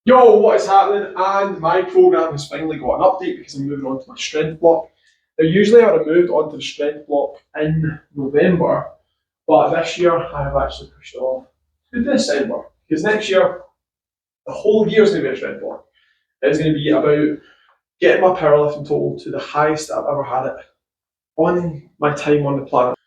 Yo, what is happening? And my program has finally got an update because I'm moving on to my strength block. Now, usually I would have moved on to the strength block in November, but this year I have actually pushed it off to December because next year the whole year is going to be a strength block. It's going to be about getting my powerlifting total to the highest I've ever had it on my time on the planet.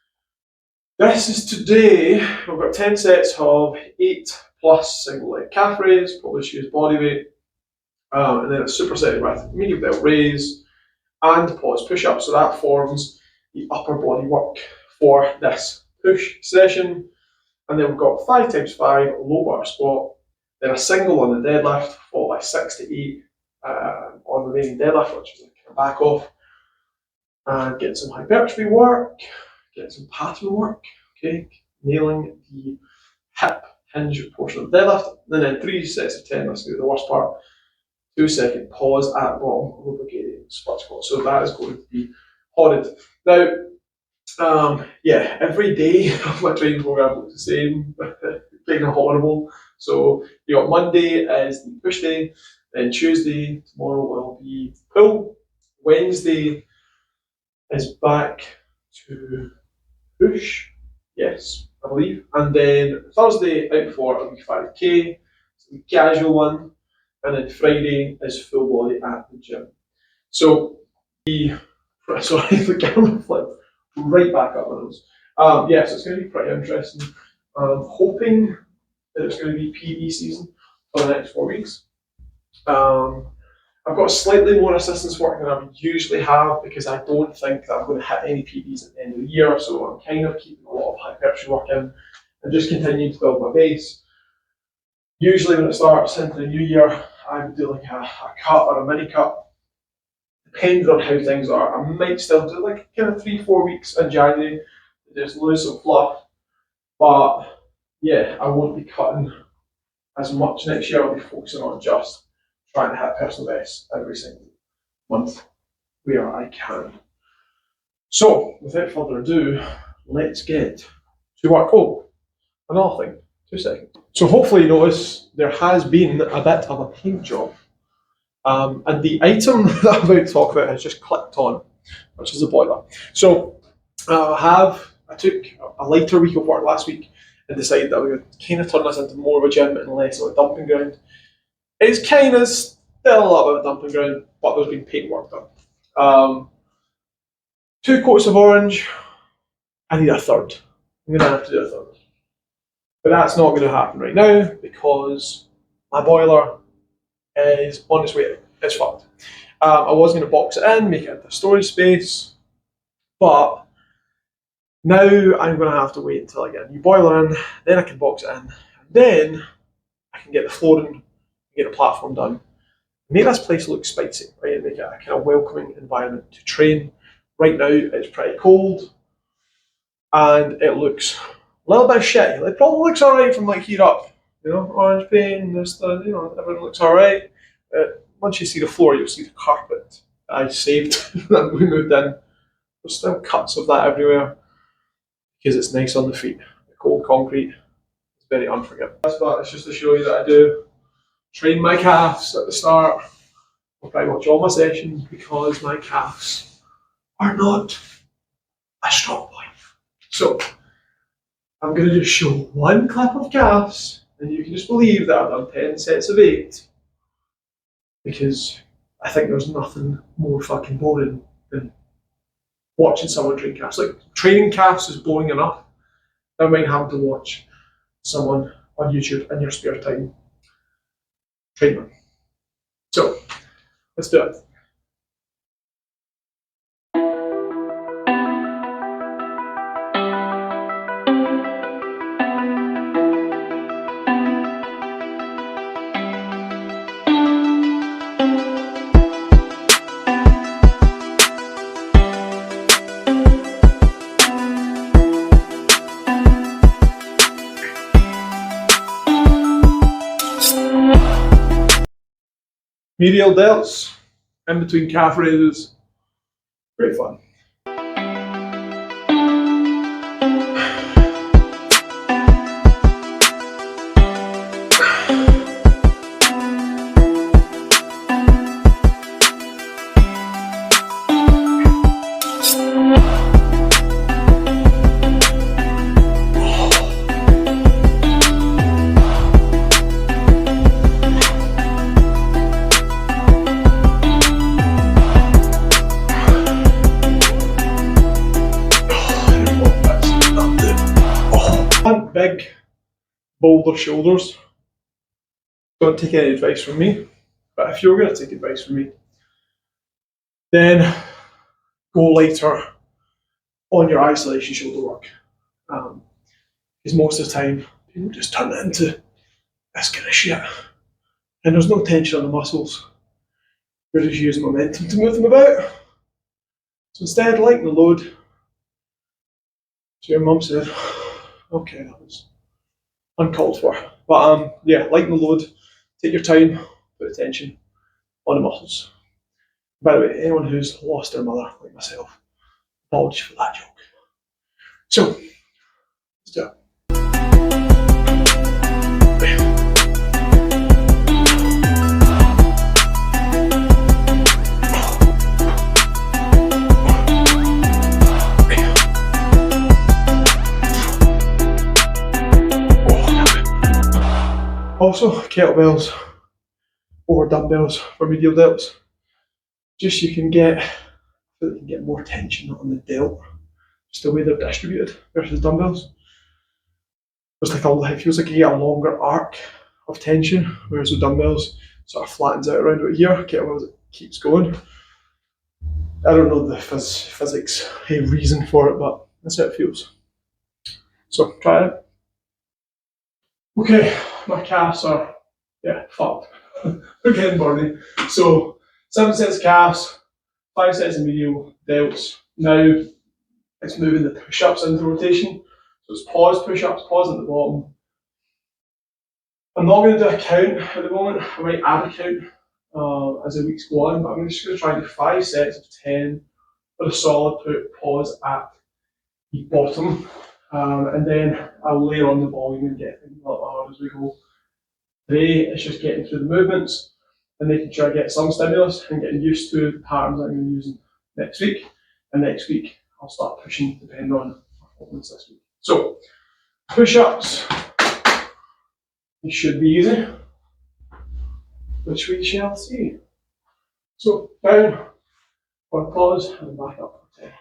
This is today. I've got 10 sets of 8 plus single leg calf raise, probably should use body weight, and then a superset with medium belt raise and pause push up. So that forms the upper body work for this push session. And then we've got 5 times 5 low bar squat, then a single on the deadlift, followed by 6 to 8 on remaining deadlift, which is like a back off, and getting some hypertrophy work, getting some pattern work, okay, nailing the hip hinge portion of the deadlift, and then 3 sets of 10, that's going to be the worst part, 2-second pause at the bottom, lubricating split squat. So that is going to be horrid. Now, yeah, every day of my training program looks the same, kind of horrible. So you got Monday is the push day, then Tuesday, tomorrow will be pull, Wednesday is back to push, yes, I believe, and then Thursday out for a wee 5k, so the casual one, and then Friday is full body at the gym. So the camera flipped right back up on those. Yeah, so it's going to be pretty interesting. I'm hoping that it's going to be PB season for the next 4 weeks. I've got slightly more assistance work than I would usually have because I don't think that I'm going to hit any PBs at the end of the year. So I'm kind of keeping a lot of hypertrophy work in and just continuing to build my base. Usually when it starts into the new year, I would do like a cut or a mini cut. Depending on how things are, I might still do like kind of 3-4 weeks in January to just lose some fluff. But yeah, I won't be cutting as much next year. I'll be focusing on just trying to hit personal bests every single month where I can. So, without further ado, let's get to work. Oh, another thing, 2 seconds. So hopefully you notice there has been a bit of a paint job. And the item that I'm about to talk about has just clicked on, which is the boiler. So I took a lighter week of work last week and decided that we would kind of turn this into more of a gym and less of a dumping ground. It's kind of still a lot of a dumping ground, but there's been paint work done. 2 coats of orange. I need a third. I'm going to have to do a third. But that's not going to happen right now because my boiler is on its way out. It's fucked. I was going to box it in, make it into storage space, but now I'm going to have to wait until I get a new boiler in, then I can box it in, and then I can get the flooring, get the platform done, make this place look spicy, right, and make it a kind of welcoming environment to train. Right now it's pretty cold, and it looks a little bit shitty. It probably looks alright from like here up, you know, orange paint, everything looks alright. Once you see the floor, you'll see the carpet that I saved that we moved in. There's still cuts of that everywhere because it's nice on the feet. The cold concrete is very unforgiving. But it's just to show you that I do train my calves at the start of pretty much all my sessions because my calves are not a strong point. So I'm going to just show one clip of calves and you can just believe that I've done 10 sets of 8. Because I think there's nothing more fucking boring than watching someone train calves. Like, training calves is boring enough. Never mind having to watch someone on YouTube in your spare time train them. So, let's do it. Medial delts, in between calf raises, great fun. bolder shoulders, don't take any advice from me. But if you're going to take advice from me, then go lighter on your isolation shoulder work. Because most of the time, people just turn it into this kind of shit. And there's no tension on the muscles. You're just using momentum to move them about. So instead, lighten the load. So your mum said, okay, that was uncalled for. But yeah, lighten the load, take your time, put attention on the muscles. By the way, anyone who's lost their mother, like myself, apologies for that joke. So, let's do it. Also, kettlebells over dumbbells for medial delts. Just so you can get more tension on the delt, just the way they're distributed versus dumbbells. It's like it feels like you get a longer arc of tension, whereas with dumbbells sort of flattens out around about here. Kettlebells, it keeps going. I don't know the physics reason for it, but that's how it feels. So try it. Okay, my calves are fucked. They're getting burning. So 7 sets of calves, 5 sets of medial delts. Now it's moving the push-ups into rotation. So it's pause push-ups, pause at the bottom. I'm not going to do a count at the moment. I might add a count as the weeks go on, but I'm just going to try and do 5 sets of 10 with a solid pause at the bottom. And then I'll layer on the volume and get things a little hard as we go. Today it's just getting through the movements and making sure I get some stimulus and getting used to the patterns I'm going to be using next week. And next week I'll start pushing depending on performance this week. So, push-ups, it should be easy, which we shall see. So, down for a pause and back up for 10.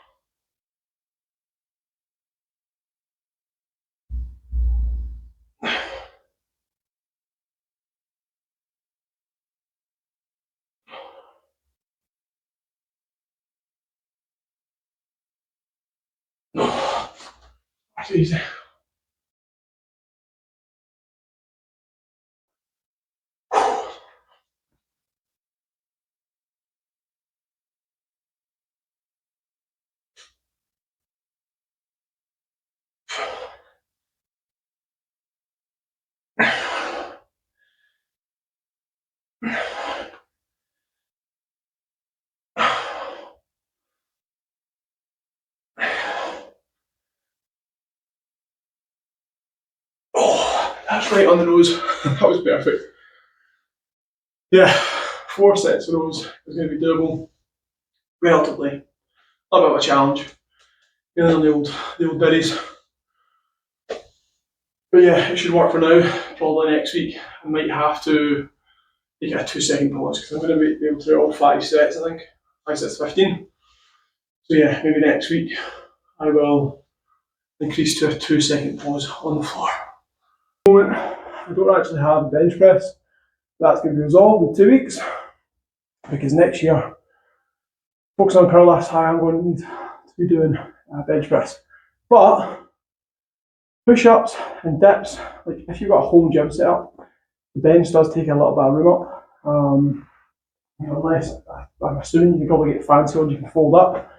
That's easy. Oh, that's right on the nose. That was perfect. Yeah, 4 sets of those is going to be doable. Relatively. A little bit of a challenge. On the old biddies. But yeah, it should work for now. Probably next week I might have to take a 2-second pause because I'm going to be able to do all 5 sets, I think. 5 sets of 15. So yeah, maybe next week I will increase to a 2-second pause on the floor. At the moment, I don't actually have a bench press. That's going to be resolved in 2 weeks because next year, focusing on powerlifting, I'm going to need to be doing a bench press. But push-ups and dips, like if you've got a home gym setup, the bench does take a little bit of room up. Unless I'm assuming you can probably get fancy ones you can fold up,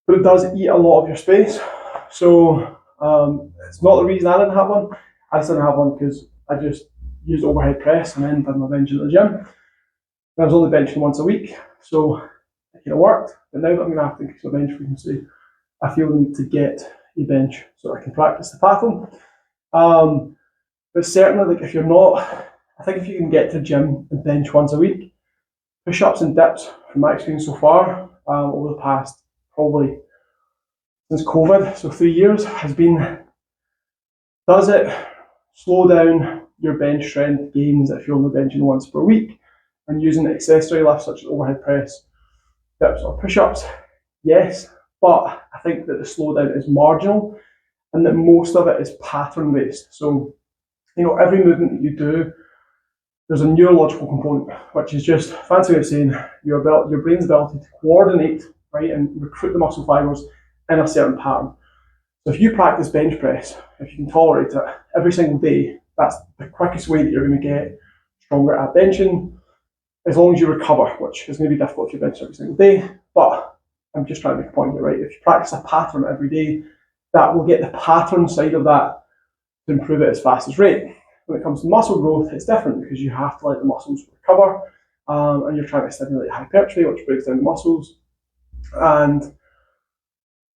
but it does eat a lot of your space. So it's not the reason I didn't have one. I just didn't have one because I just used overhead press and then did my bench at the gym. And I was only benching once a week, so it kind of worked. But now that I'm going to have to increase my bench frequency, I feel the need to get a bench so I can practice the pattern. But certainly, like if you're not, I think if you can get to the gym and bench once a week, push-ups and dips, from my experience so far, over the past probably since COVID, so 3 years, has been, does it slow down your bench strength gains if you're only benching once per week and using accessory lifts such as overhead press, dips or push-ups? Yes, but I think that the slowdown is marginal and that most of it is pattern based. So every movement that you do, there's a neurological component, which is just fancy way of saying your brain's ability to coordinate, right, and recruit the muscle fibers in a certain pattern. So if you practice bench press, if you can tolerate it every single day, that's the quickest way that you're going to get stronger at benching, as long as you recover, which is going to be difficult if you bench every single day. But I'm just trying to make a point here, right? If you practice a pattern every day, that will get the pattern side of that to improve it as fast as rate. When it comes to muscle growth, it's different because you have to let the muscles recover, and you're trying to stimulate hypertrophy, which breaks down the muscles. And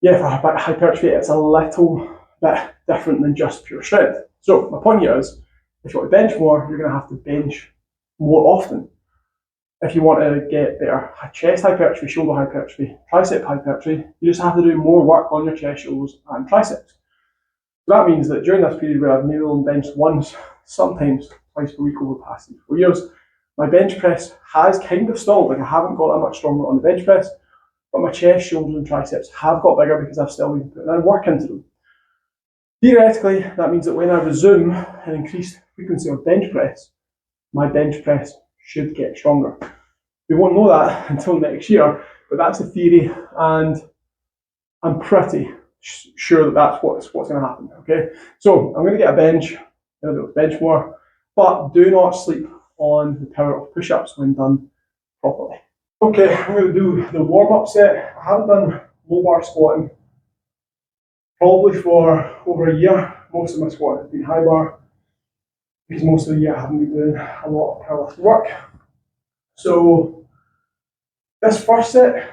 yeah, for hypertrophy, it's a little bit different than just pure strength. So my point here is, if you want to bench more, you're going to have to bench more often. If you want to get better chest hypertrophy, shoulder hypertrophy, tricep hypertrophy, you just have to do more work on your chest, shoulders, and triceps. So that means that during this period where I've maybe only benched once, sometimes twice per week over the past 4 years, my bench press has kind of stalled. Like, I haven't got that much stronger on the bench press, but my chest, shoulders, and triceps have got bigger because I've still been putting in work into them. Theoretically, that means that when I resume an increased frequency of bench press, my bench press should get stronger. We won't know that until next year, but that's a theory, and I'm pretty sure that that's what's going to happen. Okay, so I'm going to get a bench, bench more, but do not sleep on the power of push-ups when done properly. Okay, I'm going to do the warm-up set. I haven't done low bar squatting probably for over a year. Most of my squatting has been high bar because most of the year I haven't been doing a lot of powerlifting work. So this first set,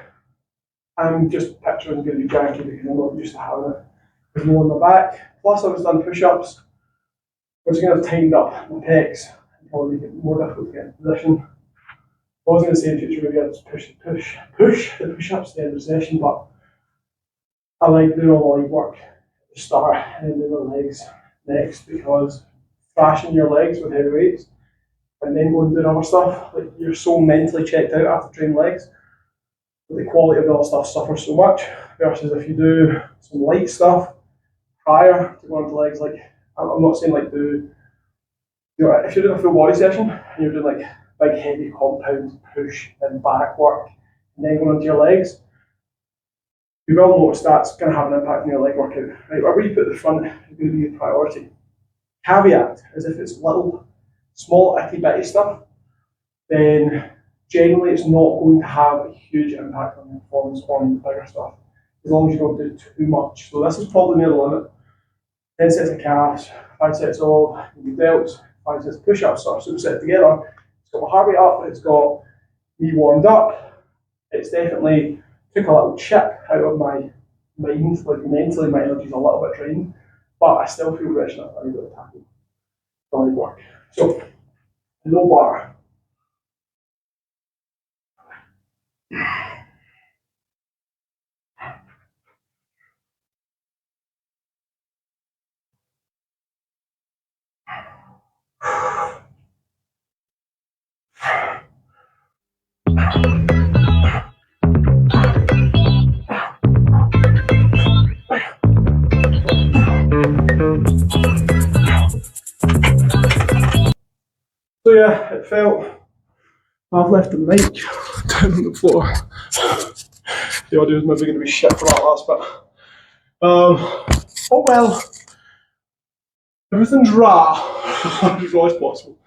I'm just picturing going to be janky because I'm not used to having it with more on my back. Plus I was done push-ups, which is going to have tightened up my pecs and probably make it more difficult to get in position. I was going to say in future maybe I'd just push the push-ups to the end of the session, but I like doing all the leg work at the start and then doing the legs next, because thrashing your legs with heavy weights and then going and doing other stuff, like, you're so mentally checked out after training legs, but the quality of the other stuff suffers so much, versus if you do some light stuff prior to going to legs. Like, I'm not saying like if you're doing a full body session and you're doing like big heavy compound push and back work and then going into your legs, you will notice that's going to have an impact on your leg workout. Right, wherever you put the front is going to be a priority. Caveat is, if it's little, small, itty bitty stuff, then generally it's not going to have a huge impact on your performance on the bigger stuff, as long as you don't do too much. So this is probably near the limit. 10 sets of calves, 5 sets of delts, 5 sets of push-ups, sort of superset together. It's got my heart rate up, it's got me warmed up. It's definitely took a little chip out of my mind, like mentally my energy's a little bit drained, but I still feel fresh enough. I'm able to tackle the leg work. So, low bar. So yeah, it felt, I've left the mic down on the floor. The audio is maybe going to be shit for that last bit. Oh well, everything's raw, as raw as possible.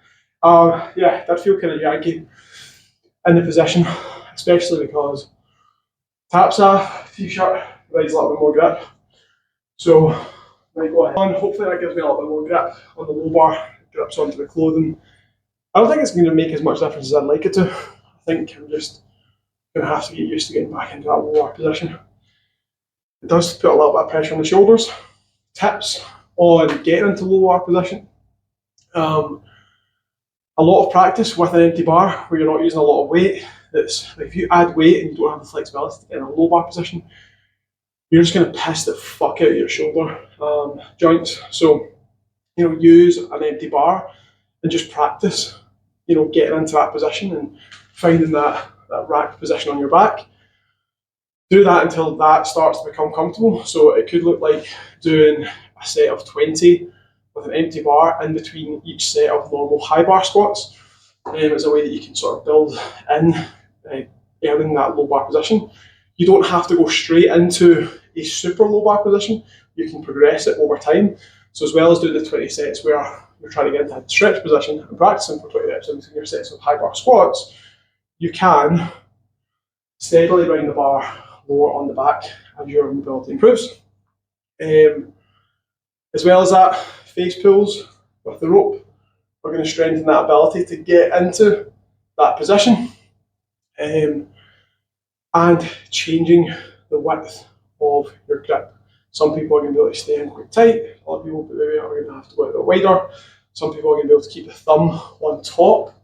Yeah, that feel kind of janky in the position, especially because taps off, t-shirt provides a little bit more grip. So, might go ahead. And hopefully that gives me a little bit more grip on the low bar, grips onto the clothing. I don't think it's going to make as much difference as I'd like it to. I think I'm just going to have to get used to getting back into that lower position. It does put a little bit of pressure on the shoulders. Tips on getting into lower position. A lot of practice with an empty bar where you're not using a lot of weight. That's, if you add weight and you don't have the flexibility to get in a low bar position, you're just going to piss the fuck out of your shoulder joints. So, use an empty bar and just practice, getting into that position and finding that rack position on your back. Do that until that starts to become comfortable. So it could look like doing a set of 20 with an empty bar in between each set of normal high bar squats. It's a way that you can sort of build in earning that low bar position. You don't have to go straight into a super low bar position. You can progress it over time. So as well as doing the 20 sets where you're trying to get into a stretch position and practicing for 20 reps in between your sets of high bar squats, you can steadily bring the bar lower on the back as your mobility improves. As well as that, face pulls with the rope are going to strengthen that ability to get into that position, and changing the width of your grip. Some people are going to be able to stay in quite tight, a lot of people maybe are going to have to go a bit wider. Some people are going to be able to keep the thumb on top,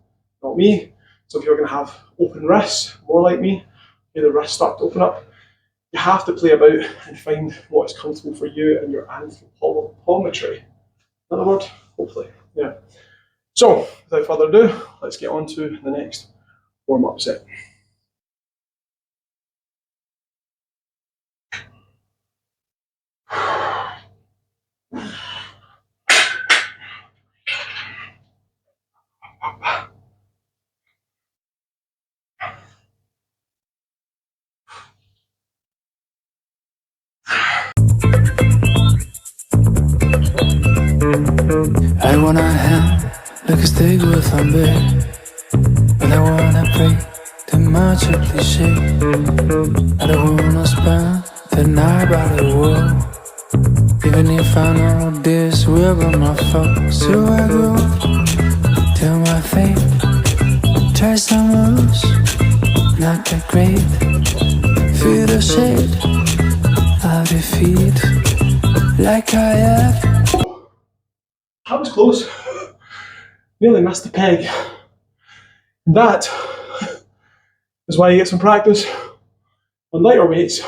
not me. Some people are going to have open wrists, more like me, the wrists start to open up. You have to play about and find what is comfortable for you and your anthropometry. Another word, hopefully, yeah. So, without further ado, let's get on to the next warm-up set. I wanna have like a steak with a bit, but I wanna break the macho cliche. I don't wanna spend the night by the wall, even if I know this will be my fault. So I go till my fate, try some moves, not that great. Feel the shade of defeat, like I have. That was close. Nearly missed the peg. And that is why you get some practice on lighter weights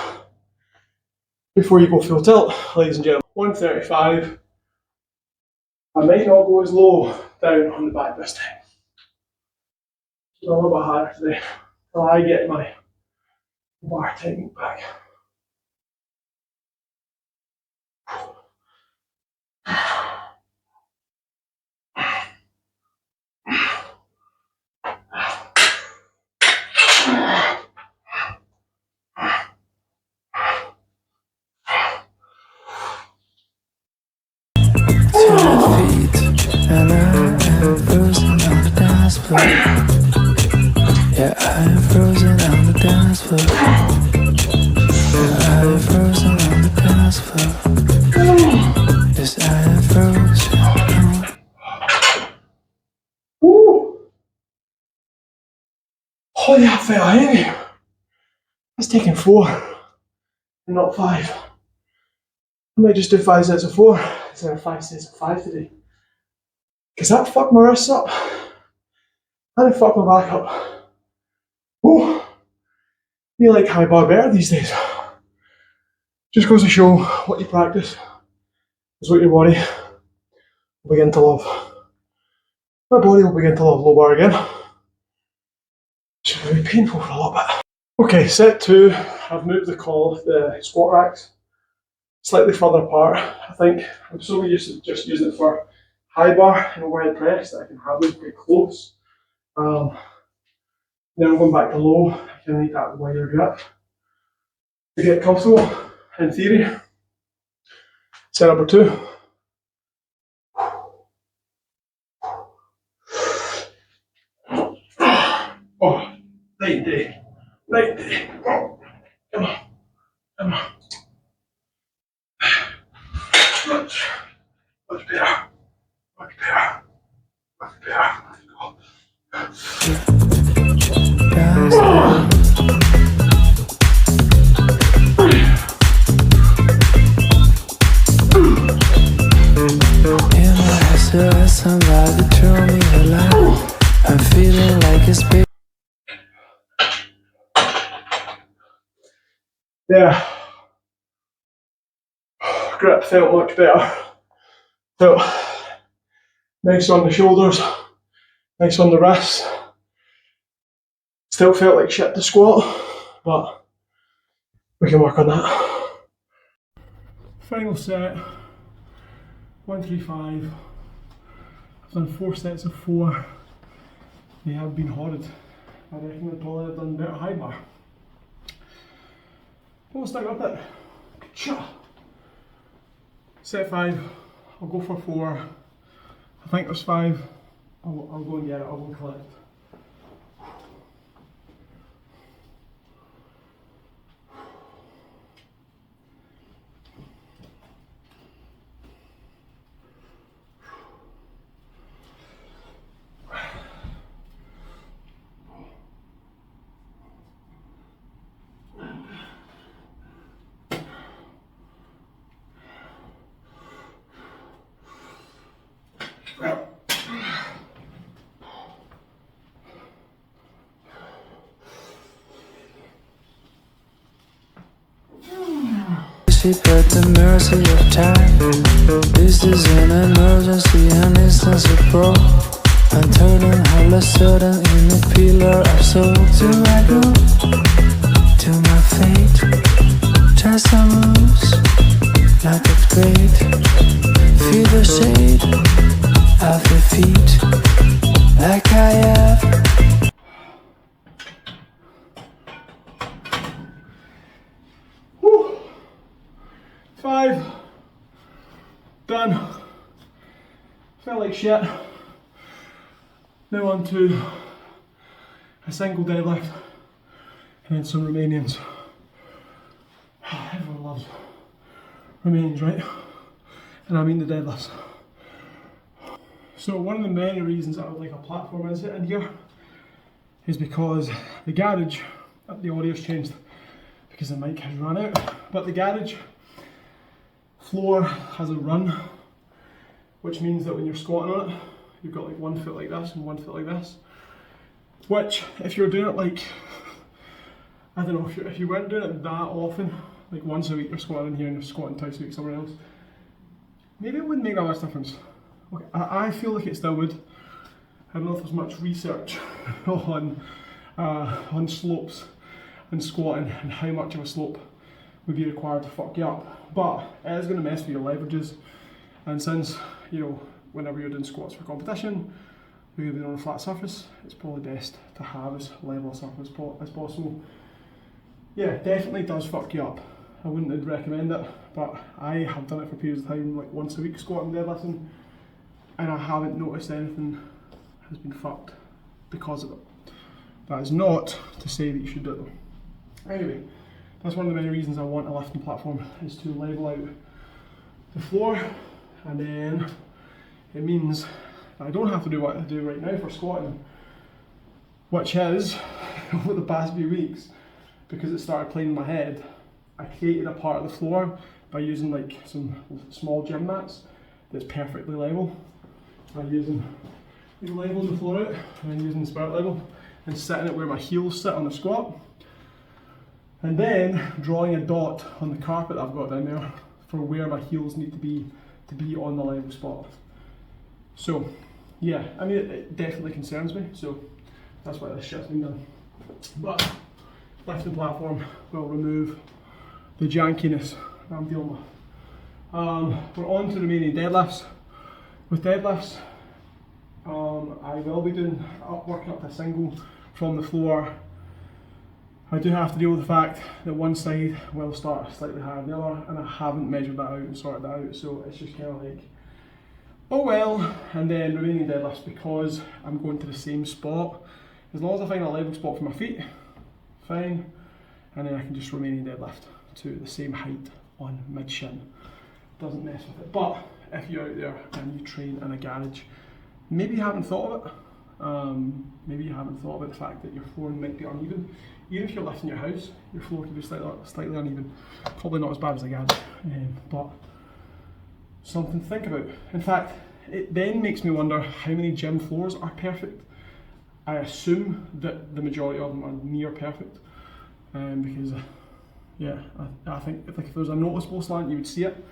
before you go full tilt, ladies and gentlemen. 135. I might not go as low down on the back this time. A little bit higher today till I get my bar technique back. And I am frozen on the dance floor. Yeah, I am frozen on the dance floor. Yeah, I am frozen on the dance floor. Yes, I am frozen. Woo! Oh yeah, I felt heavy. It's taking 4 and not 5. I might just do 5 sets of 4 instead of 5 sets of 5 today. Because that fucked my wrists up. And it fucked my back up. Ooh. You like high bar better these days. Just goes to show what you practice is what your body will begin to love. My body will begin to love low bar again. It's going to be painful for a little bit. Okay, set 2. I've moved the squat racks slightly further apart. I think I'm so used to just using it for high bar and overhead press that I can have them quite close. Then I'm going back to low. I can need that wider grip to get comfortable in theory. Set number 2. Oh, night day. Night day. Oh, come on. Come on. Much better. Much better. Much better. Let's go. Somebody threw me a line. I'm feeling like it's big. Yeah. Grip felt much better. Felt nice on the shoulders, nice on the wrists. Still felt like shit to squat, but we can work on that. Final set. 135. I've done 4 sets of 4. They have been horrid. I reckon I'd probably have done better high bar. We'll stick with it. Cha. Set 5. I'll go for 4. I think there's 5. I'll go and get it. I'll go and collect. At the mercy of time. This is an emergency, an instance of pro. I'm turning all sudden in a pillar of soul. Do I go to my fate? Try some moves, like it's great. Feel the shade of your feet, like I have. 5. Done. Felt like shit. Now on to a single deadlift and then some Romanians. Everyone loves Romanians, right? And I mean the deadlifts. So one of the many reasons I would like a platform in here is because the garage, the audio's changed because the mic has run out, but the garage floor has a run, which means that when you're squatting on it, you've got like 1 foot like this and 1 foot like this. Which, if you're doing it like, I don't know, if you weren't doing it that often, like once a week you're squatting in here and you're squatting twice a week somewhere else, maybe it wouldn't make that much difference. Okay, I feel like it still would. I don't know if there's much research on slopes and squatting and how much of a slope would be required to fuck you up, but it is going to mess with your leverages. And since, you know, whenever you're doing squats for competition, you're going to be on a flat surface, it's probably best to have as level a surface as possible. Yeah, definitely does fuck you up. I wouldn't recommend it, but I have done it for periods of time, like once a week squatting deadlifting, and I haven't noticed anything has been fucked because of it. That is not to say that you should do it though. Anyway, that's one of the many reasons I want a lifting platform, is to level out the floor, and then it means I don't have to do what I do right now for squatting, which is, over the past few weeks, because it started playing in my head, I created a part of the floor by using like some small gym mats that's perfectly level. By using, leveling the floor out, and then using the spirit level, and setting it where my heels sit on the squat. And then drawing a dot on the carpet that I've got down there for where my heels need to be on the level spot. So yeah, I mean it definitely concerns me, so that's why this shit's been done. But lifting platform will remove the jankiness that I'm dealing with. We're on to remaining deadlifts. With deadlifts, I will be working up to a single from the floor. I do have to deal with the fact that one side will start slightly higher than the other, and I haven't measured that out and sorted that out, so it's just kind of like, oh well. And then remaining deadlifts, because I'm going to the same spot, as long as I find a level spot for my feet, fine, and then I can just remaining deadlift to the same height on mid shin. Doesn't mess with it. But if you're out there and you train in a garage, maybe you haven't thought of it. Maybe you haven't thought about the fact that your floor might be uneven. Even if you're lifting your house, your floor could be slightly uneven. Probably not as bad as a garage, but something to think about. In fact, it then makes me wonder how many gym floors are perfect. I assume that the majority of them are near perfect, because yeah, I think if there's a noticeable slant, you would see it.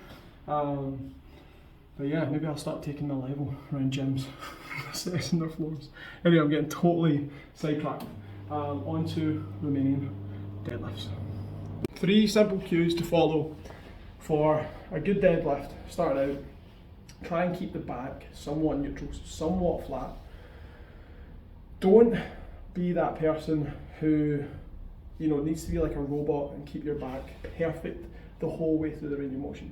But yeah, maybe I'll start taking my level around gyms, assessing their floors. Anyway, I'm getting totally sidetracked. On to remaining deadlifts. 3 simple cues to follow for a good deadlift. Starting out, Try and keep the back somewhat neutral, somewhat flat. Don't be that person who, you know, needs to be like a robot and keep your back perfect the whole way through the range of motion.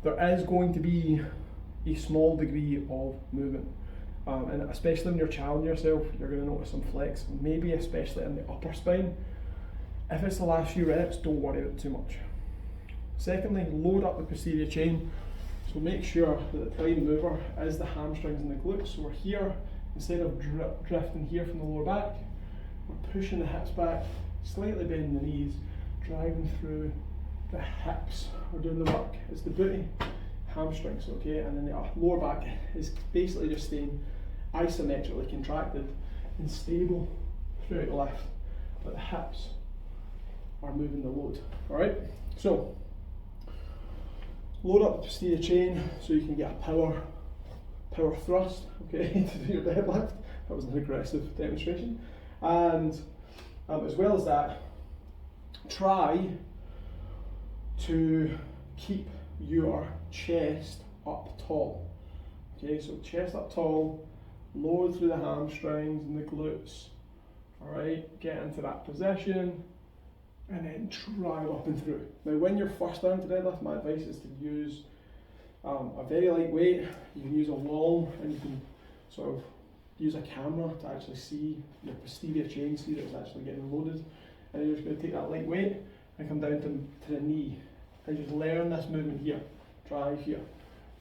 There is going to be a small degree of movement, and especially when you're challenging yourself, you're going to notice some flex, maybe especially in the upper spine. If it's the last few reps, don't worry about it too much. Secondly, load up the posterior chain. So make sure that the prime mover is the hamstrings and the glutes. So we're here, instead of drifting here from the lower back, we're pushing the hips back, slightly bending the knees, driving through the hips. We're doing the work. It's the booty, hamstrings, okay? And then the lower back is basically just staying isometrically contracted and stable throughout the lift. But the hips are moving the load, all right? So, load up the posterior chain so you can get a power thrust, okay, to do your deadlift. That was an aggressive demonstration. And as well as that, try to keep your chest up tall. Okay, so chest up tall, load through the hamstrings and the glutes. All right, get into that position, and then drive up and through. Now, when you're first down to deadlift, my advice is to use a very light weight. You can use a wall, and you can sort of use a camera to actually see your posterior chain, see that it's actually getting loaded. And you're just going to take that light weight and come down to the knee, and just learn this movement here. Drive here.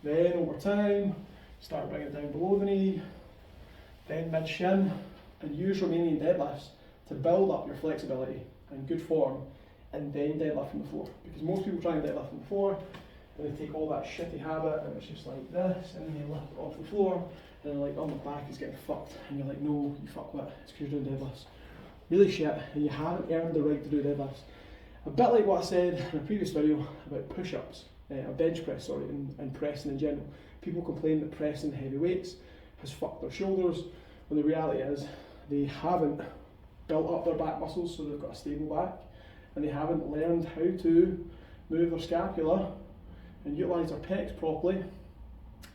Then over time, start bringing it down below the knee, then mid shin, and use Romanian deadlifts to build up your flexibility and good form, and then deadlift from the floor. Because most people try and deadlift from the floor, and they take all that shitty habit, and it's just like this, and then they lift it off the floor, and they're like, oh, my back is getting fucked. And you're like, no, you fuck what? It's because you're doing deadlifts. Really shit, and you haven't earned the right to do deadlifts. A bit like what I said in a previous video about push-ups, a bench press, sorry, and pressing in general. People complain that pressing heavy weights has fucked their shoulders, when the reality is they haven't built up their back muscles so they've got a stable back, and they haven't learned how to move their scapula and utilise their pecs properly,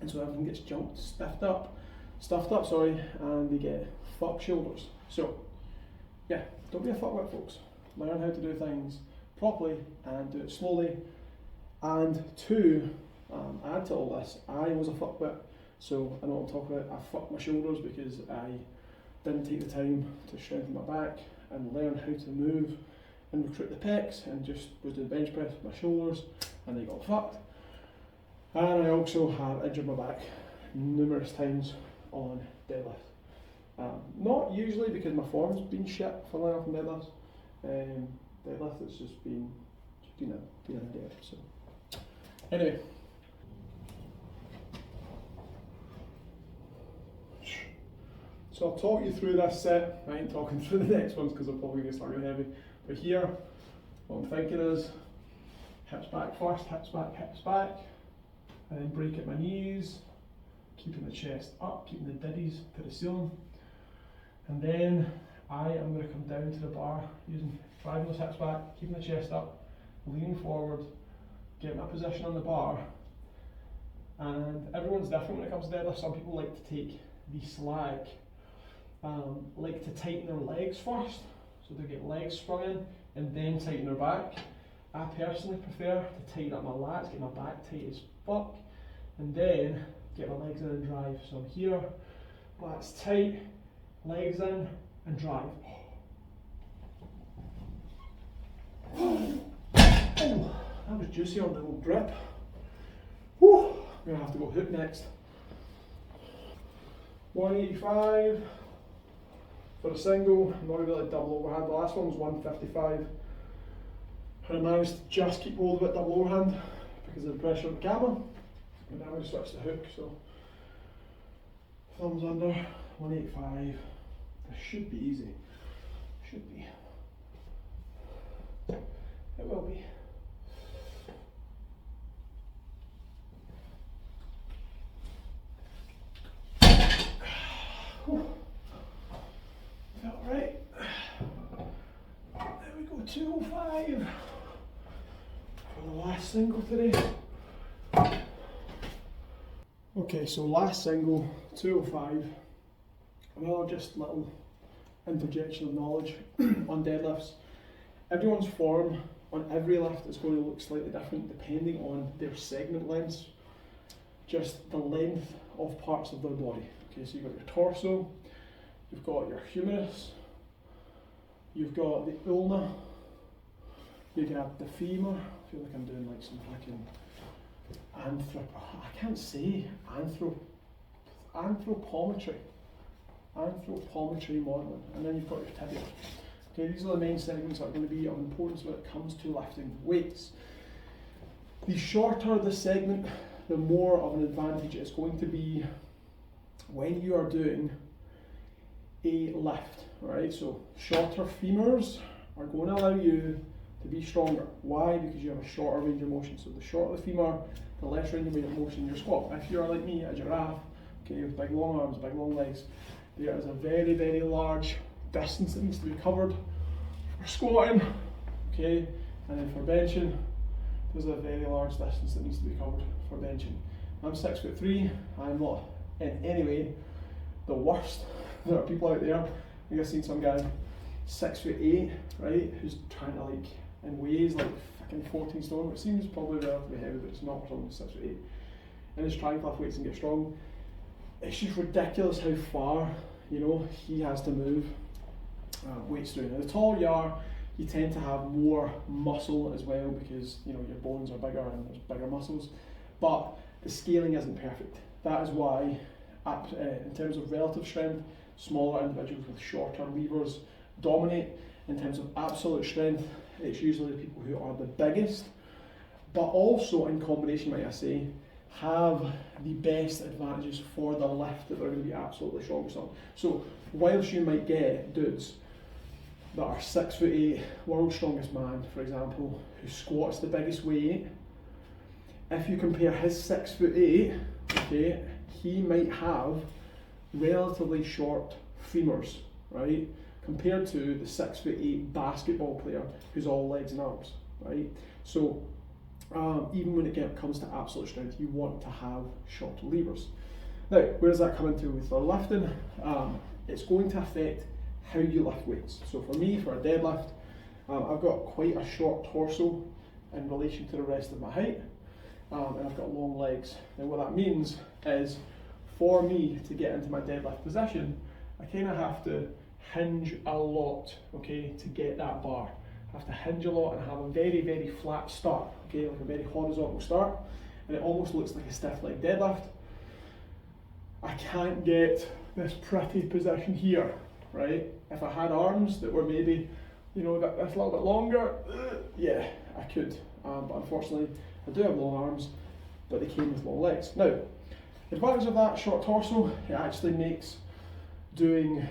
and so everything gets stuffed up, and they get fucked shoulders. So yeah, don't be a fuckwit, folks. Learn how to do things properly and do it slowly. And to add to all this, I was a fuckwit, so I know what I'm talking about. I fucked my shoulders because I didn't take the time to strengthen my back and learn how to move and recruit the pecs, and just was doing bench press with my shoulders, and they got fucked. And I also have injured my back numerous times on deadlift. Not usually because my form's been shit for long enough in deadlifts. Deadlift has just been a dead. So anyway. So I'll talk you through this set. I ain't talking through the next ones because I'm probably going to start getting heavy. But here, what I'm thinking is hips back first, hips back, and then break at my knees, keeping the chest up, keeping the diddies to the ceiling. And then I am going to come down to the bar, driving those hips back, keeping the chest up, leaning forward, get my position on the bar. And everyone's different when it comes to deadlift. Some people like to take the slack, like to tighten their legs first, so they get legs sprung in and then tighten their back. I personally prefer to tighten up my lats, get my back tight as fuck, and then get my legs in and drive. So I'm here, lats tight, legs in and drive. Oh, that was juicy on the little grip. Whew, I'm going to have to go hook next. 185 for a single. I'm not going to be able to double overhand. The last one was 155. And I managed to just keep hold of it double overhand because of the pressure of the camera. And now I'm going to switch to hook. So thumbs under, 185. This should be easy. Should be. It will be. Felt right. There we go, 205 for the last single today. Okay, so last single, 205. Another just little interjection of knowledge on deadlifts. Everyone's form on every lift is going to look slightly different depending on their segment lengths, just the length of parts of their body. Okay, so you've got your torso, you've got your humerus, you've got the ulna, you got the femur. I feel like I'm doing like some fucking anthropometry modelling, and then you've got your tibia. Okay, these are the main segments that are going to be of importance when it comes to lifting weights. The shorter the segment, the more of an advantage it's going to be when you are doing a lift. Alright, so shorter femurs are going to allow you to be stronger. Why? Because you have a shorter range of motion. So the shorter the femur, the less range of motion in your squat. If you're like me, a giraffe, okay, with big long arms, big long legs, there is a very, very large distance that needs to be covered for squatting, okay, and then for benching, there's a very large distance that needs to be covered for benching. I'm 6'3", I'm not in any way the worst. There are people out there, I think I've seen some guy 6'8", right, who's trying to like, and weighs like fucking 14 stone, which seems probably relatively heavy, but it's not for someone who's 6'8", and is trying to lift weights and get strong. It's just ridiculous how far, you know, he has to move weights through. Now, the taller you are, you tend to have more muscle as well because, you know, your bones are bigger and there's bigger muscles, but the scaling isn't perfect. That is why, in terms of relative strength, smaller individuals with shorter levers dominate. In terms of absolute strength, it's usually the people who are the biggest, but also in combination, might I say, have the best advantages for the lift that they're going to be absolutely strongest on. So whilst you might get dudes that are 6'8", world's strongest man, for example, who squats the biggest weight, if you compare his 6'8", okay, he might have relatively short femurs, right, compared to the 6'8" basketball player who's all legs and arms, right? So even when it comes to absolute strength, you want to have short levers. Now, where does that come into with the lifting? It's going to affect how you lift weights. So for me, for a deadlift, I've got quite a short torso in relation to the rest of my height, and I've got long legs. And what that means is, for me to get into my deadlift position, I kind of have to hinge a lot, okay, to get that bar. I have to hinge a lot and have a very, very flat start, okay, like a very horizontal start, and it almost looks like a stiff leg deadlift. I can't get this pretty position here, right? If I had arms that were maybe, you know, this a little bit longer, yeah, I could, but unfortunately I do have long arms, but they came with long legs. Now, the advantage of that short torso, it actually makes doing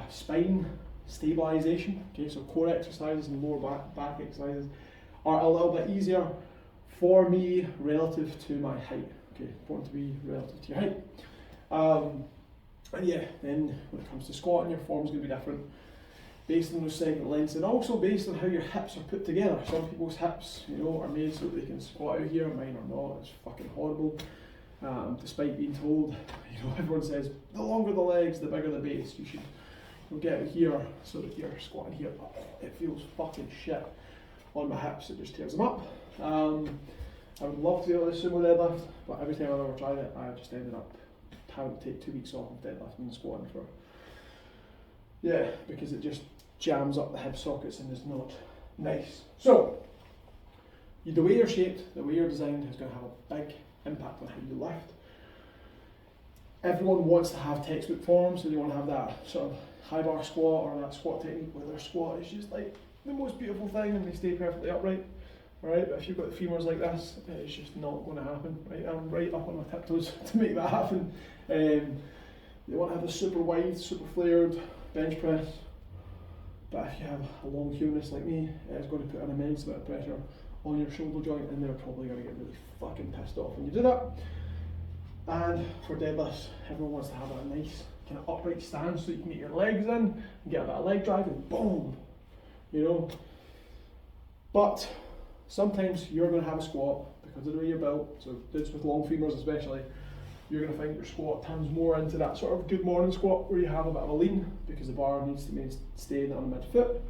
spine stabilization, okay, so core exercises and lower back exercises are a little bit easier for me relative to my height. Okay, important to be relative to your height. And yeah, then when it comes to squatting, your form's going to be different based on those segment lengths and also based on how your hips are put together. Some people's hips, you know, are made so that they can squat out here, mine are not. It's fucking horrible. Despite being told, you know, everyone says the longer the legs, the bigger the base. You should get it here so that you're squatting here. Oh, it feels fucking shit on my hips. It just tears them up. I would love to be able to sumo deadlift, but every time I've ever tried it, I've just ended up having to take 2 weeks off of deadlifting and squatting for, yeah, because it just jams up the hip sockets and is not nice. So, the way you're shaped, the way you're designed is going to have a big impact on how you lift. Everyone wants to have textbook form, so they want to have that sort of high bar squat or that squat technique where their squat is just like the most beautiful thing and they stay perfectly upright. Alright, but if you've got the femurs like this, it's just not going to happen. Right, I'm right up on my tiptoes to make that happen. They want to have a super wide, super flared bench press, but if you have a long humerus like me, it's going to put an immense amount of pressure on your shoulder joint, and they're probably going to get really fucking pissed off when you do that. And for deadlifts, everyone wants to have a nice kind of upright stance so you can get your legs in and get a bit of leg drive and boom, you know. But sometimes you're going to have a squat because of the way you're built, so dudes with long femurs especially, you're going to find your squat turns more into that sort of good morning squat where you have a bit of a lean because the bar needs to stay on the midfoot.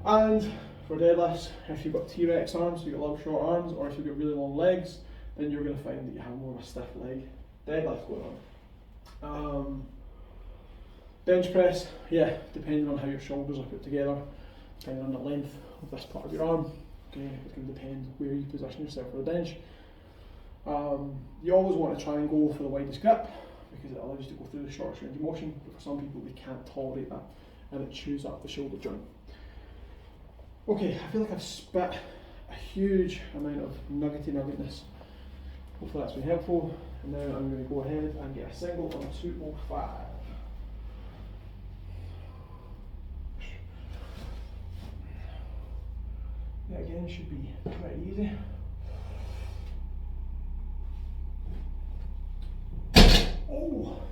And for deadlifts, if you've got T-Rex arms, so you've got little short arms, or if you've got really long legs, then you're going to find that you have more of a stiff leg deadlift going on. Bench press, yeah, depending on how your shoulders are put together, depending on the length of this part of your arm, okay, it's going to depend where you position yourself for the bench. You always want to try and go for the widest grip because it allows you to go through the shortest range of motion, but for some people they can't tolerate that and it chews up the shoulder joint. Okay, I feel like I've spit a huge amount of nuggetness. Hopefully that's been helpful. And now I'm going to go ahead and get a single on 205. That again should be pretty easy. Oh,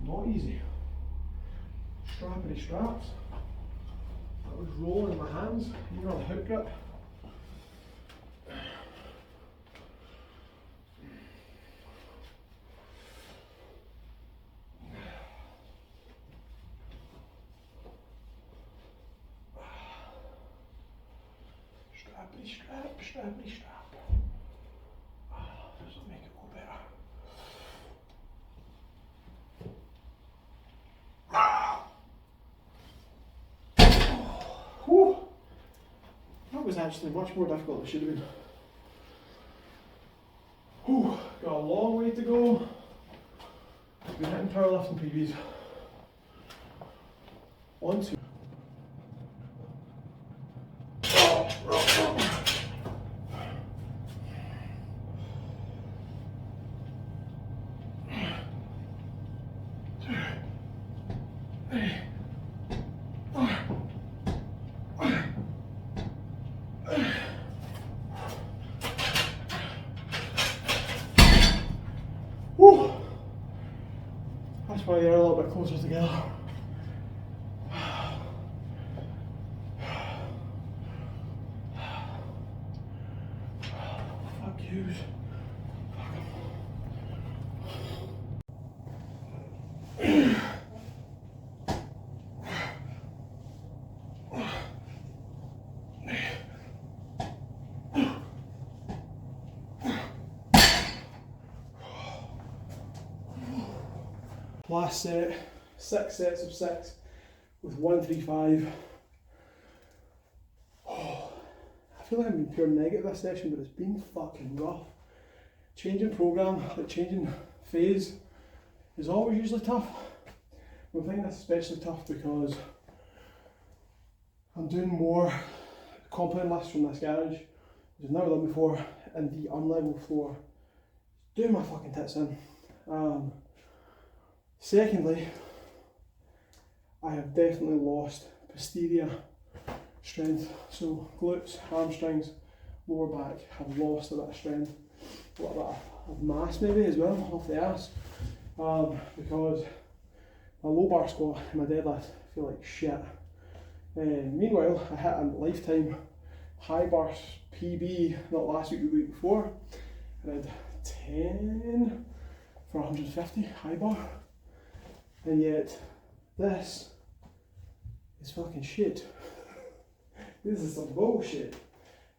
not easy. Strappity straps. I was rolling in my hands, you know, the hook grip. Strappity strap. This will make it go better. Whew. That was actually much more difficult than it should have been. Whew. Got a long way to go. Been hitting powerlifting PBs. On to. Whew. That's why they're a little bit closer together. Fuck yous. Last set, 6 sets of 6 with 135. Oh, I feel like I've been pure negative this session, but it's been fucking rough. Changing program, like changing phase, is always usually tough. I'm finding this especially tough because I'm doing more compound lifts from this garage, which I've never done before, and the unlevel floor. Doing my fucking tits in. Secondly, I have definitely lost posterior strength, so glutes, hamstrings, lower back have lost a bit of strength, a little bit of mass maybe as well off the ass, because my low bar squat and my deadlift feel like shit. Meanwhile, I hit a lifetime high bar PB not last week, the week before, and I had 10 for 150 high bar. And yet, this is fucking shit. This is some bullshit.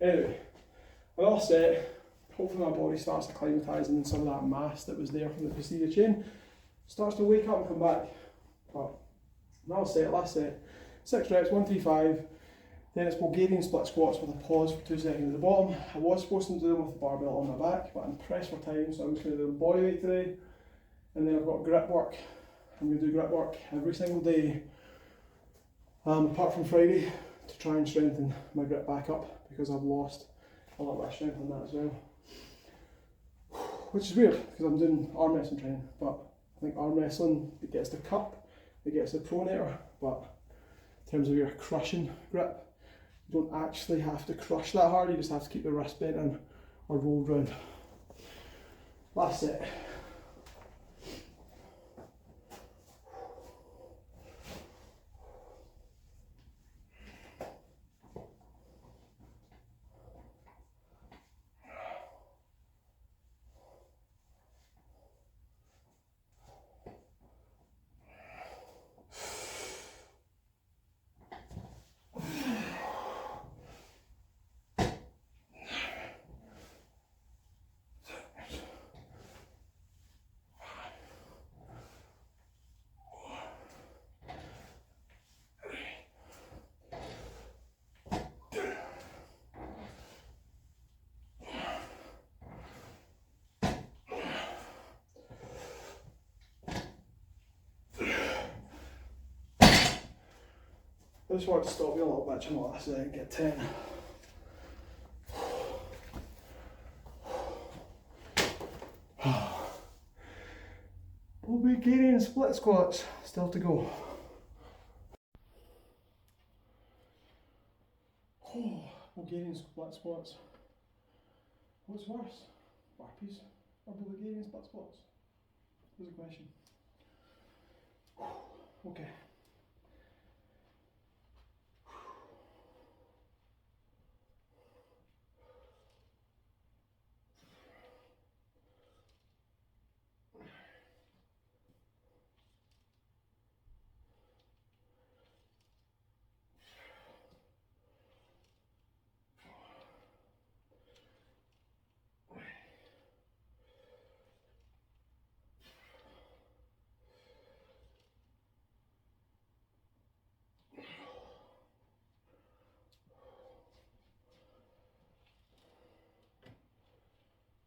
Anyway, another set. Hopefully my body starts acclimatising and some of that mass that was there from the posterior chain starts to wake up and come back. But another set, last set. 6 reps, 135. Then it's Bulgarian split squats with a pause for 2 seconds at the bottom. I was supposed to do them with the barbell on my back, but I'm pressed for time, so I'm just going to do them bodyweight today. And then I've got grip work. I'm going to do grip work every single day, apart from Friday, to try and strengthen my grip back up because I've lost a lot of strength on that as well. Which is weird because I'm doing arm wrestling training, but I think arm wrestling, it gets the cup, it gets the pronator, but in terms of your crushing grip, you don't actually have to crush that hard, you just have to keep the wrist bent in or rolled round. Last set. I just wanted to stop you a little bit, and let this get 10. Bulgarian split squats, still to go. Bulgarian split squats. What's worse, burpees or Bulgarian split squats? There's a question. Okay.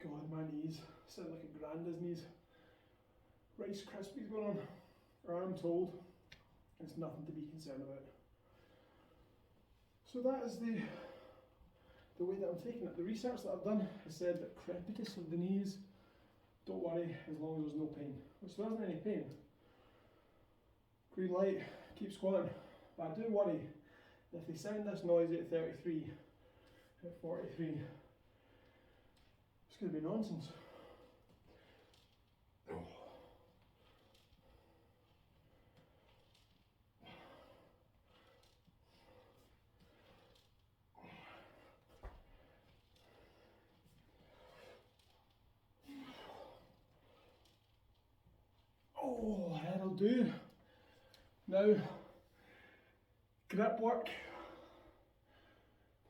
God, my knees sound like a granda's knees. Rice Krispies going on, or I'm told it's nothing to be concerned about. So that is the way that I'm taking it. The research that I've done has said that crepitus of the knees, don't worry as long as there's no pain. Which there isn't any pain. Green light, keep squatting. But I do worry if they sound this noisy at 33, at 43, it's going to be nonsense. Oh, that'll do. Now, grip work.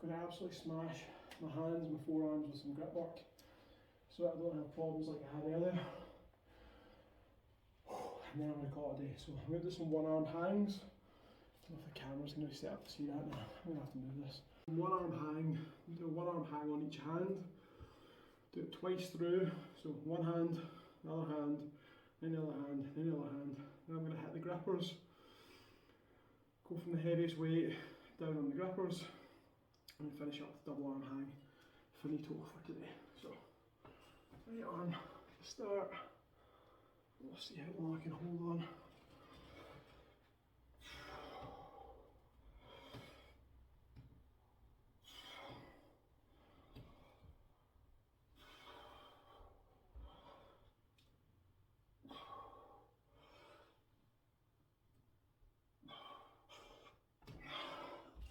I'm going to absolutely smash my hands, my forearms with some grip work so that I don't have problems like I had earlier. And then I'm going to call it a day. So I'm going to do some one arm hangs. I don't know if the camera's going to be set up to see that now. I'm going to have to move this. One arm hang, do a one arm hang on each hand. Do it twice through. So one hand, the other hand, then the other hand, then the other hand. Then I'm going to hit the grippers. Go from the heaviest weight down on the grippers. And finish up with double arm hang. Finito for today. So, right arm to start. We'll see how long I can hold on.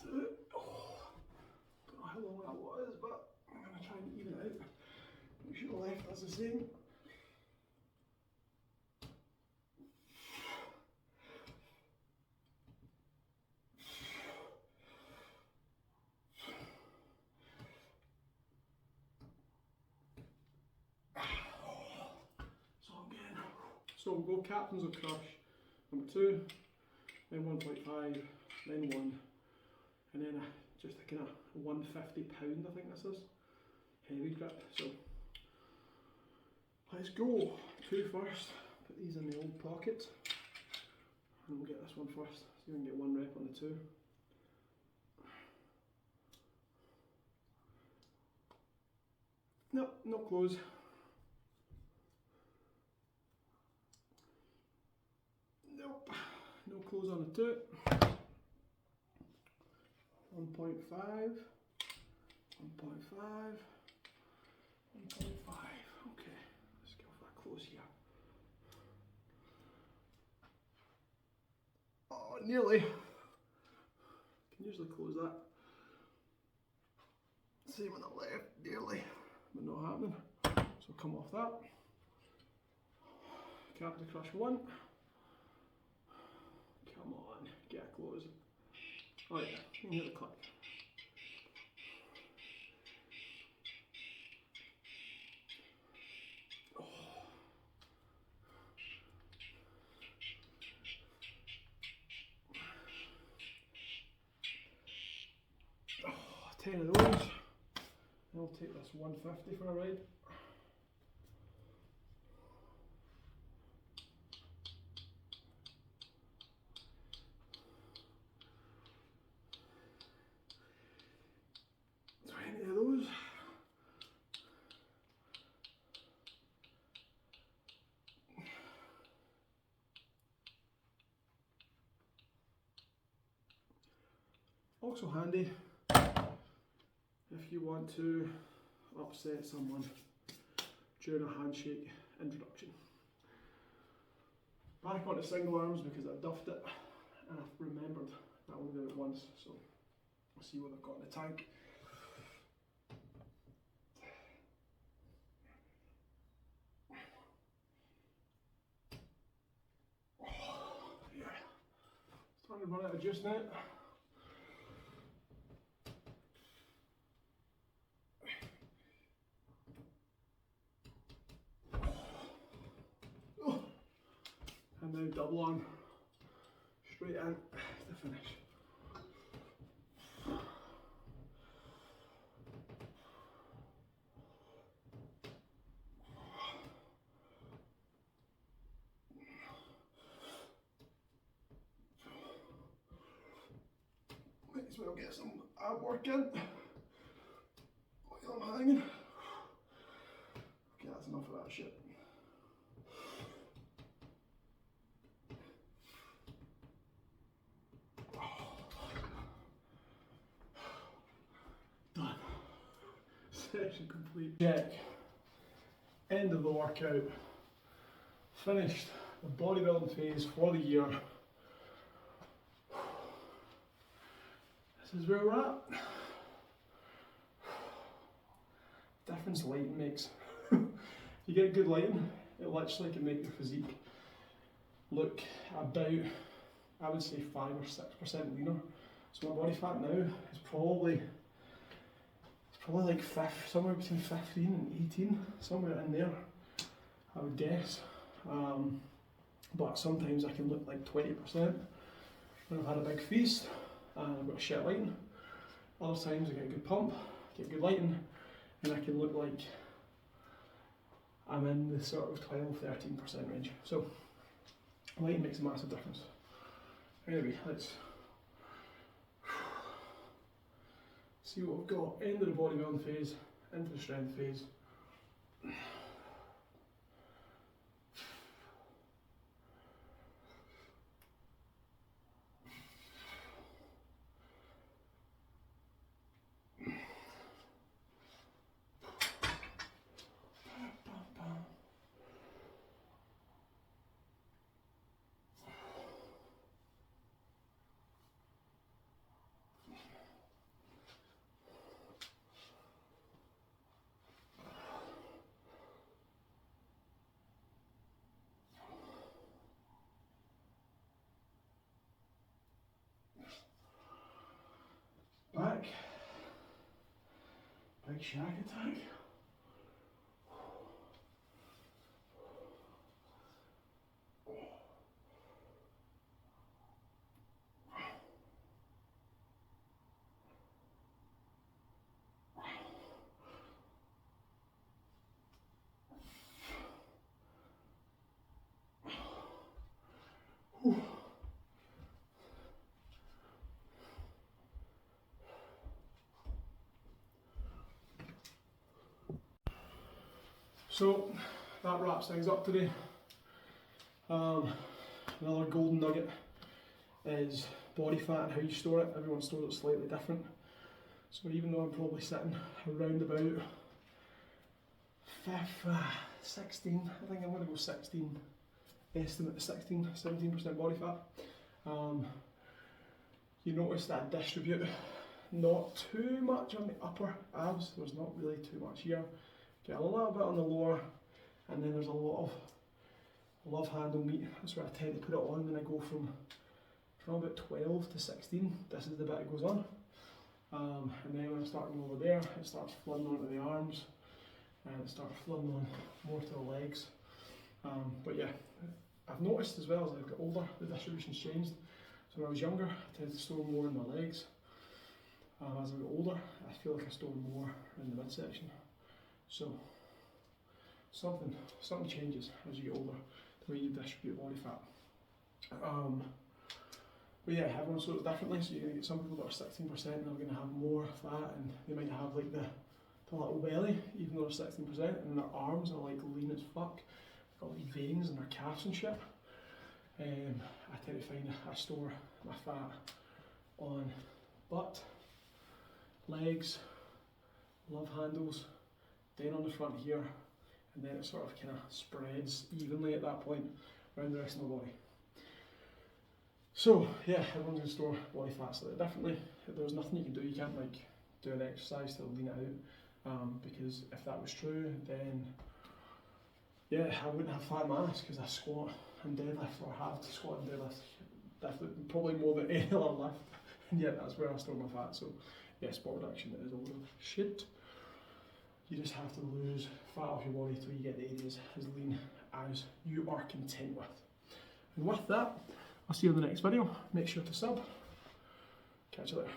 Don't know how long that was, but I'm going to try and even it out. Make sure the left does the same. So again, so we'll go captains of crush, number 2, then 1.5, then 1, and then just a kind of 150 pound, I think this is, heavy grip. So let's go. 2 first, put these in the old pocket, and we'll get this one first, so we can get 1 rep on the 2. Nope, not close. Nope, no close on the 2. 1.5, 1.5, 1.5. Okay, let's go for a close here. Oh, nearly. Can usually close that. Same on the left, nearly, but not happening. So come off that. Captain crush 1. Come on, get a close. Oh yeah, you can hear the click. Oh. Oh, 10 of those. I'll take this 150 for a ride. Also handy if you want to upset someone during a handshake introduction. Back onto single arms because I duffed it and I've remembered that I only did it once, so we'll see what I've got in the tank. Yeah, starting to run out of juice now. And now double on, straight in to finish. Might as well get some ab work in while I'm hanging. Okay, that's enough of that shit. Done. Session complete. Check. End of the workout. Finished the bodybuilding phase for the year. This is where we're at. Difference lighting makes. You get good lighting, it literally can make your physique look about, I would say 5 or 6% leaner. So my body fat now is probably like somewhere between 15 and 18, somewhere in there, I would guess. But sometimes I can look like 20% when I've had a big feast and I've got shit lighting. Other times I get a good pump, get good lighting, and I can look like I'm in the sort of 12-13% range. So lighting makes a massive difference. Anyway, let's see what we've got. End of the bodybuilding phase, into the strength phase. Back, big shack attack. So that wraps things up today. Another golden nugget is body fat and how you store it. Everyone stores it slightly different. So even though I'm probably sitting around about 16, I think I'm going to go 16, estimate 16, 17% body fat. You notice that I distribute not too much on the upper abs, there's not really too much here. Get a little bit on the lower, and then there's a lot of love handle meat. That's where I tend to put it on when I go from about 12 to 16. This is the bit that goes on. And then when I start going over there, it starts flooding onto the arms, and it starts flooding on more to the legs. But yeah, I've noticed as well as I've got older, the distribution's changed. So when I was younger, I tended to store more in my legs. As I got older, I feel like I store more in the midsection. So something changes as you get older, the way you distribute body fat. But yeah, everyone stores it differently. So you're going to get some people that are 16% and they're going to have more fat, and they might have like the little belly, even though they're 16%, and their arms are like lean as fuck. They've got like veins in their calves and shit. I tend to find I store my fat on butt, legs, love handles, then on the front here, and then it sort of kind of spreads evenly at that point around the rest of my body. So yeah, everyone's going to store body fat slightly differently. There's nothing you can do. You can't like do an exercise to lean it out, because if that was true, then yeah, I wouldn't have fat mass because I squat and deadlift, or have to squat and deadlift probably more than any other lift, and yet that's where I store my fat. So yeah, sport reduction is a load of shit. You just have to lose fat off your body till you get the areas as lean as you are content with. And with that, I'll see you in the next video. Make sure to sub. Catch you later.